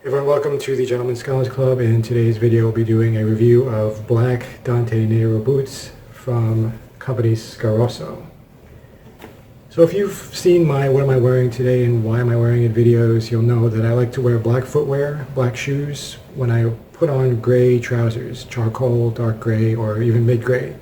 Everyone, welcome to the Gentleman Scholars Club. In today's video, we'll be doing a review of black Dante Nero boots from company Scarosso. So if you've seen my what am I wearing today and why am I wearing it videos, you'll know that I like to wear black footwear, black shoes, when I put on gray trousers, charcoal, dark gray, or even mid-gray.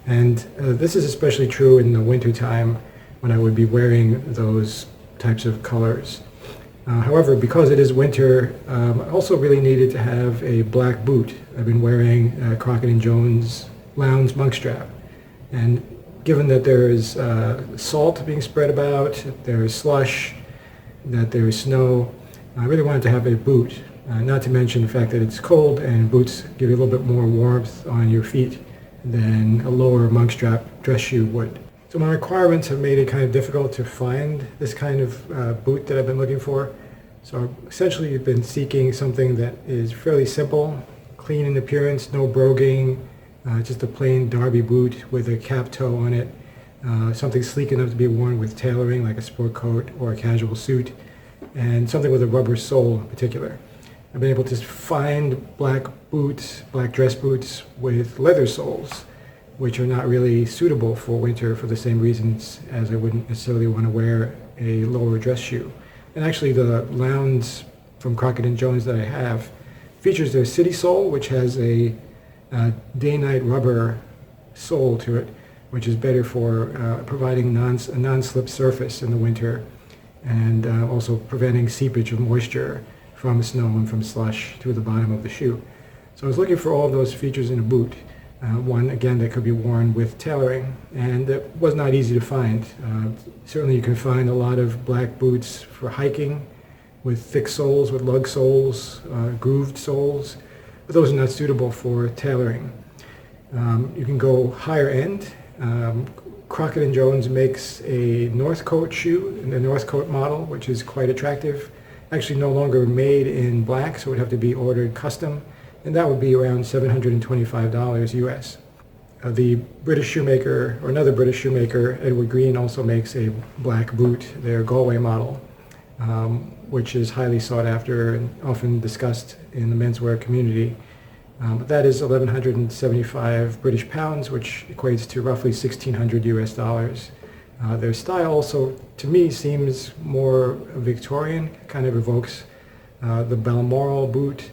And this is especially true in the winter time when I would be wearing those types of colors. However, because it is winter, I also really needed to have a black boot. I've been wearing Crockett & Jones Lowndes monk strap. And given that there is salt being spread about, there is slush, that there is snow, I really wanted to have a boot. Not to mention the fact that it's cold and boots give you a little bit more warmth on your feet than a lower monk strap dress shoe would. So my requirements have made it kind of difficult to find this kind of boot that I've been looking for. So I've essentially been seeking something that is fairly simple, clean in appearance, no broguing, just a plain derby boot with a cap toe on it, something sleek enough to be worn with tailoring like a sport coat or a casual suit, and something with a rubber sole in particular. I've been able to find black boots, black dress boots with leather soles, which are not really suitable for winter for the same reasons as I wouldn't necessarily want to wear a lower dress shoe. And actually the Lowndes from Crockett & Jones that I have features their City sole, which has a day-night rubber sole to it, which is better for providing a non-slip surface in the winter and also preventing seepage of moisture from snow and from slush to the bottom of the shoe. So I was looking for all of those features in a boot. One, again, that could be worn with tailoring, and it was not easy to find. Certainly you can find a lot of black boots for hiking with thick soles, with lug soles, grooved soles, but those are not suitable for tailoring. You can go higher end. Crockett & Jones makes a Northcote shoe, the Northcote model, which is quite attractive. Actually no longer made in black, so it would have to be ordered custom. And that would be around $725 US. The British shoemaker, or another British shoemaker, Edward Green, also makes a black boot, their Galway model, which is highly sought after and often discussed in the menswear community. But that is 1,175 British pounds, which equates to roughly 1,600 US dollars. Their style also, to me, seems more Victorian, kind of evokes the Balmoral boot.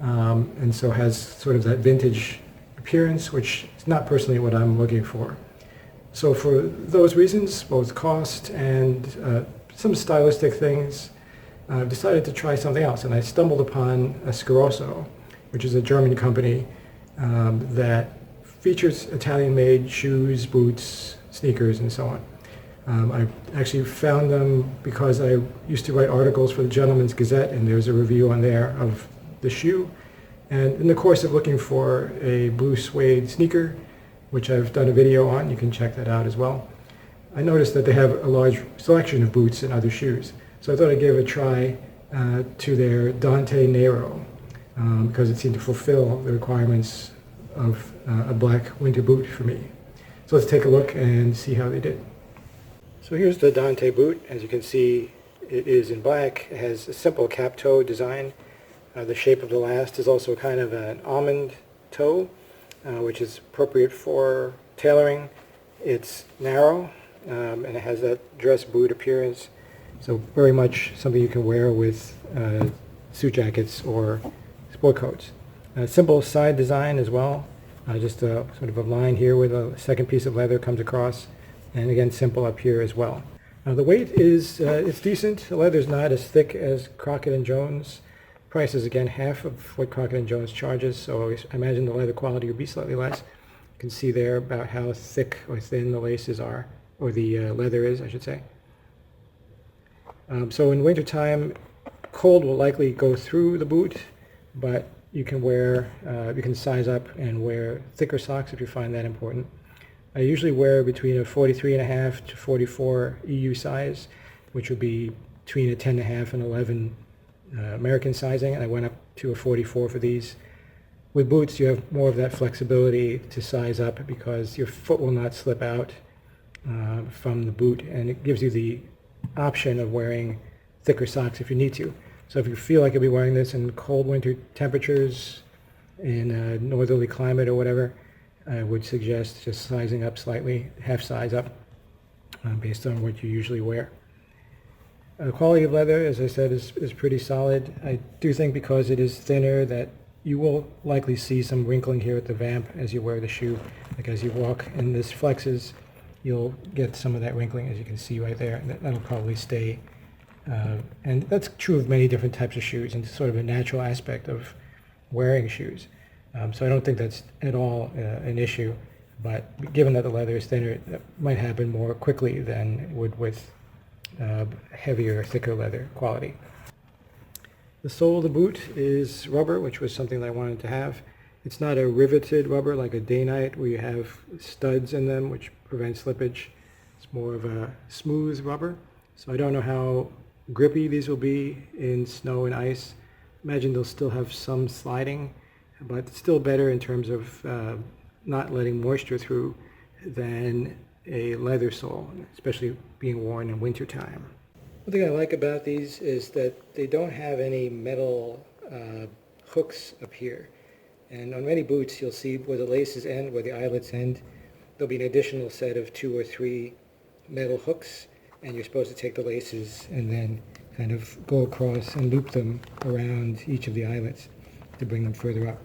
And so has sort of that vintage appearance, which is not personally what I'm looking for. So for those reasons, both cost and some stylistic things, I've decided to try something else. And I stumbled upon a Scarosso, which is a German company that features Italian-made shoes, boots, sneakers, and so on. I actually found them because I used to write articles for the Gentleman's Gazette, and there's a review on there of the shoe. And in the course of looking for a blue suede sneaker, which I've done a video on, you can check that out as well, I noticed that they have a large selection of boots and other shoes. So I thought I'd give a try to their Dante Nero, because it seemed to fulfill the requirements of a black winter boot for me. So let's take a look and see how they did. So here's the Dante boot. As you can see, it is in black. It has a simple cap toe design. The shape of the last is also kind of an almond toe, which is appropriate for tailoring. It's narrow, and it has that dress boot appearance, so very much something you can wear with suit jackets or sport coats. Simple side design as well, just a sort of a line here where the second piece of leather comes across, and again simple up here as well. The weight is it's decent. The leather's not as thick as Crockett & Jones. Price is again half of what Crockett & Jones charges, so I imagine the leather quality would be slightly less. You can see there about how thick or thin the laces are, or the leather is, I should say. So in wintertime, cold will likely go through the boot, but you can you can size up and wear thicker socks if you find that important. I usually wear between a 43.5 to 44 EU size, which would be between a 10.5 and 11 American sizing, and I went up to a 44 for these. With boots, you have more of that flexibility to size up because your foot will not slip out from the boot, and it gives you the option of wearing thicker socks if you need to. So if you feel like you'll be wearing this in cold winter temperatures, in a northerly climate or whatever, I would suggest just sizing up slightly, half size up, based on what you usually wear. The quality of leather, as I said, is pretty solid. I do think because it is thinner that you will likely see some wrinkling here at the vamp as you wear the shoe. Like as you walk and this flexes, you'll get some of that wrinkling, as you can see right there. That'll probably stay. And that's true of many different types of shoes, and it's sort of a natural aspect of wearing shoes. So I don't think that's at all an issue. But given that the leather is thinner, that might happen more quickly than it would with heavier, thicker leather quality. The sole of the boot is rubber, which was something that I wanted to have. It's not a riveted rubber like a day-night where you have studs in them, which prevent slippage. It's more of a smooth rubber. So I don't know how grippy these will be in snow and ice. Imagine they'll still have some sliding, but still better in terms of not letting moisture through than a leather sole, especially being worn in wintertime. One thing I like about these is that they don't have any metal hooks up here. And on many boots, you'll see where the laces end, where the eyelets end, there'll be an additional set of 2 or 3 metal hooks, and you're supposed to take the laces and then kind of go across and loop them around each of the eyelets to bring them further up.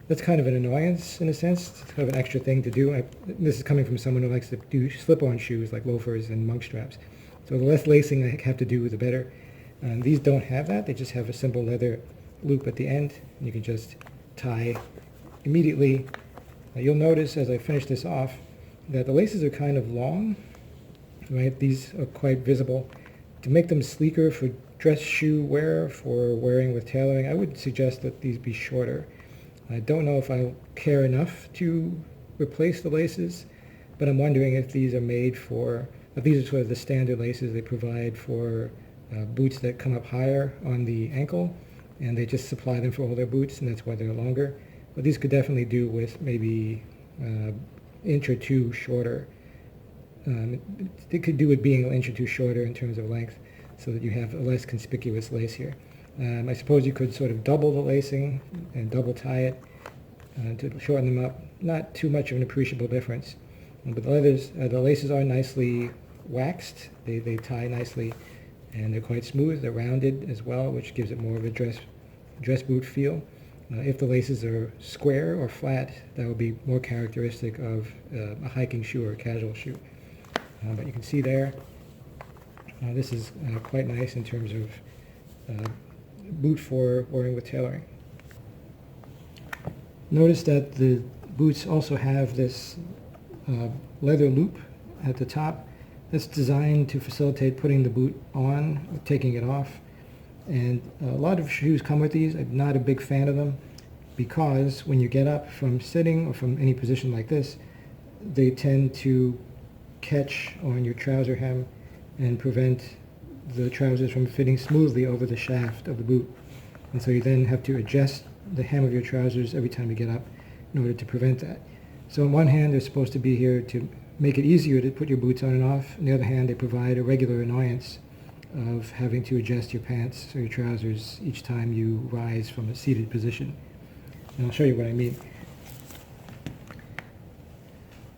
That's kind of an annoyance in a sense. It's kind of an extra thing to do. This is coming from someone who likes to do slip-on shoes like loafers and monk straps. So the less lacing I have to do, the better. These don't have that. They just have a simple leather loop at the end. And you can just tie immediately. You'll notice as I finish this off that the laces are kind of long, right? These are quite visible. To make them sleeker for dress shoe wear, for wearing with tailoring, I would suggest that these be shorter. I don't know if I care enough to replace the laces, but I'm wondering if these are made for, these are sort of the standard laces they provide for boots that come up higher on the ankle, and they just supply them for all their boots, and that's why they're longer. But these could definitely do with maybe inch or 2 shorter. They could do with being an inch or 2 shorter in terms of length, so that you have a less conspicuous lace here. I suppose you could sort of double the lacing and double tie it to shorten them up. Not too much of an appreciable difference. But the laces are nicely waxed. They tie nicely, and they're quite smooth. They're rounded as well, which gives it more of a dress boot feel. If the laces are square or flat, that would be more characteristic of a hiking shoe or a casual shoe. But you can see there, this is quite nice in terms of boot for wearing with tailoring. Notice that the boots also have this leather loop at the top. That's designed to facilitate putting the boot on or taking it off. And a lot of shoes come with these. I'm not a big fan of them because when you get up from sitting or from any position like this, they tend to catch on your trouser hem and prevent the trousers from fitting smoothly over the shaft of the boot. And so you then have to adjust the hem of your trousers every time you get up in order to prevent that. So on one hand, they're supposed to be here to make it easier to put your boots on and off. On the other hand, they provide a regular annoyance of having to adjust your pants or your trousers each time you rise from a seated position. And I'll show you what I mean.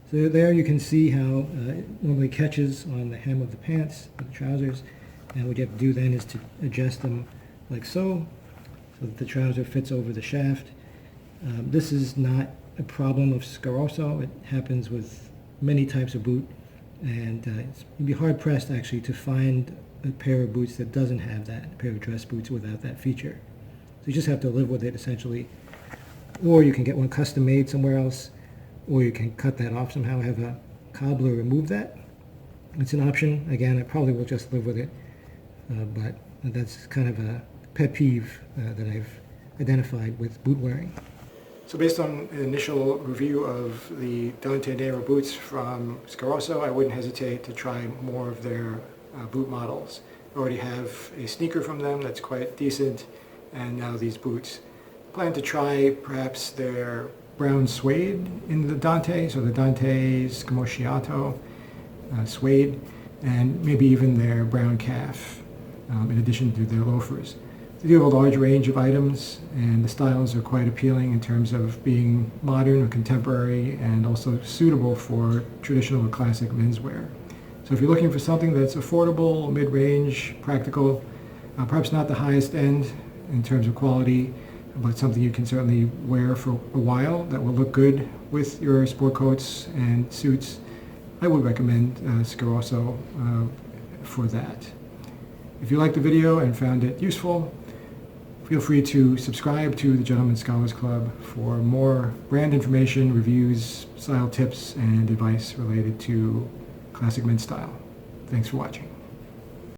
So there you can see how it normally catches on the hem of the pants, of the trousers, and what you have to do then is to adjust them like so that the trouser fits over the shaft. This is not a problem of Scarosso. It happens with many types of boot, and you'd be hard-pressed actually to find a pair of boots that doesn't have that, a pair of dress boots without that feature. So you just have to live with it essentially, or you can get one custom made somewhere else, or you can cut that off somehow, have a cobbler remove that. It's an option. Again, I probably will just live with it, but that's kind of a pet peeve that I've identified with boot wearing. So based on an initial review of the Dante Nero boots from Scarosso, I wouldn't hesitate to try more of their boot models. I already have a sneaker from them that's quite decent, and now these boots. I plan to try perhaps their brown suede in the Dante, so the Dante Scamosciato suede, and maybe even their brown calf, in addition to their loafers. They do have a large range of items, and the styles are quite appealing in terms of being modern or contemporary and also suitable for traditional or classic menswear. So if you're looking for something that's affordable, mid-range, practical, perhaps not the highest end in terms of quality, but something you can certainly wear for a while that will look good with your sport coats and suits, I would recommend Scarosso for that. If you liked the video and found it useful, feel free to subscribe to the Gentleman Scholars Club for more brand information, reviews, style tips, and advice related to classic men's style. Thanks for watching.